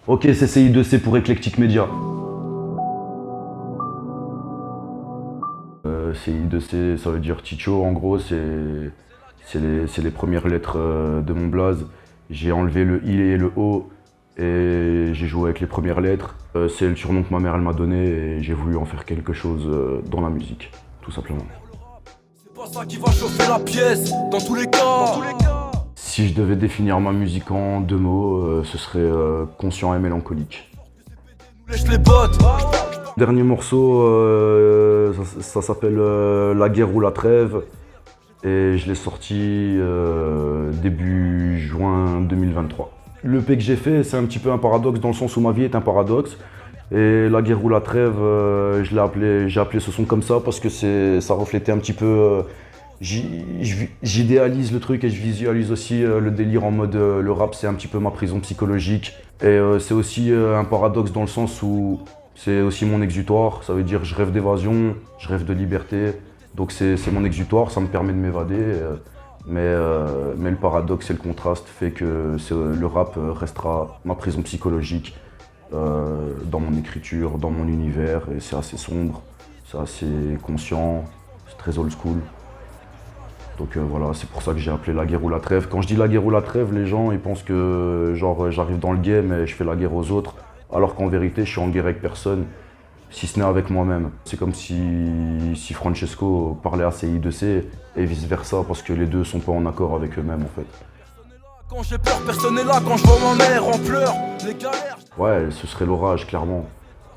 Ok, c'est CI2C pour Eclectic Media. CI2C, ça veut dire Ticho, en gros, c'est les premières lettres de mon blaze. J'ai enlevé le I et le O et j'ai joué avec les premières lettres. C'est le surnom que ma mère elle m'a donné et j'ai voulu en faire quelque chose dans la musique, tout simplement. C'est pas ça qui va chauffer la pièce, dans tous les cas. Si je devais définir ma musique en deux mots, ce serait conscient et mélancolique. Lèche les bottes. Dernier morceau, ça s'appelle La guerre ou la trêve et je l'ai sorti début juin 2023. L'EP que j'ai fait, c'est un petit peu un paradoxe dans le sens où ma vie est un paradoxe. Et La guerre ou la trêve, j'ai appelé ce son comme ça parce que ça reflétait un petit peu. J'idéalise le truc et je visualise aussi le délire en mode le rap, c'est un petit peu ma prison psychologique. Et c'est aussi un paradoxe dans le sens où c'est aussi mon exutoire. Ça veut dire je rêve d'évasion, je rêve de liberté. Donc c'est mon exutoire, ça me permet de m'évader. Mais le paradoxe et le contraste fait que le rap restera ma prison psychologique dans mon écriture, dans mon univers. Et c'est assez sombre, c'est assez conscient, c'est très old school. Donc voilà, c'est pour ça que j'ai appelé La guerre ou la trêve. Quand je dis La guerre ou la trêve, les gens ils pensent que genre j'arrive dans le game et je fais la guerre aux autres. Alors qu'en vérité, je suis en guerre avec personne, si ce n'est avec moi-même. C'est comme si Francesco parlait à CI2C et vice versa, parce que les deux sont pas en accord avec eux-mêmes en fait. Quand j'ai peur, personne n'est là. Quand je vois ma mère en pleurs, les galères. Ouais, ce serait l'orage, clairement.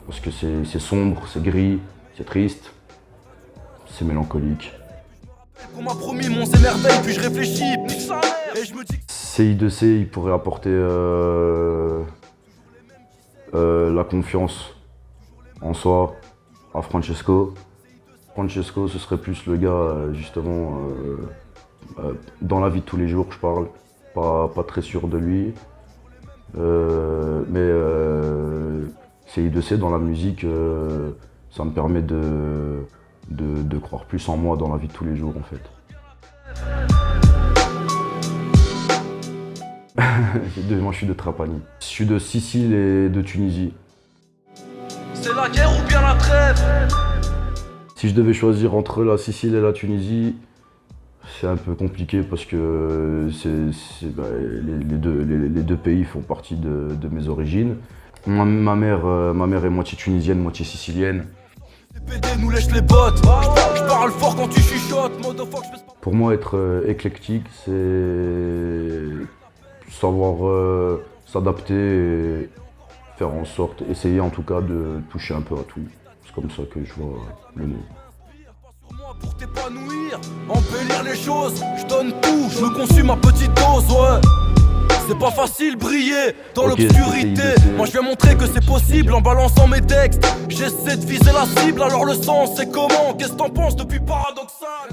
Parce que c'est sombre, c'est gris, c'est triste, c'est mélancolique. On m'a promis mon émerveil, puis je réfléchis, puis ça mère. Et je me dis que CI2C, il pourrait apporter la confiance en soi à Francesco. Francesco, ce serait plus le gars, justement, dans la vie de tous les jours, je parle, pas très sûr de lui. Mais CI2C, dans la musique, ça me permet de croire plus en moi dans la vie de tous les jours, en fait. Moi, je suis de Trapani. Je suis de Sicile et de Tunisie. c'est la guerre ou bien la trêve. Si je devais choisir entre la Sicile et la Tunisie, c'est un peu compliqué parce que les deux pays font partie de mes origines. Ma mère est moitié tunisienne, moitié sicilienne. Les PD nous lèchent les bottes. Je parle fort quand tu chuchotes. Motherfuck, je pèse pas. Pour moi, être éclectique, c'est savoir s'adapter et faire en sorte, essayer en tout cas de toucher un peu à tout. C'est comme ça que je vois le mot. Sur moi pour t'épanouir, embellir les choses. Je donne tout, je me consume ma petite dose, ouais. C'est pas facile briller dans Ok, l'obscurité. c'est- Moi je viens montrer que c'est possible en balançant mes textes. J'essaie de viser la cible, alors le sens c'est comment? Qu'est-ce que t'en penses depuis paradoxal?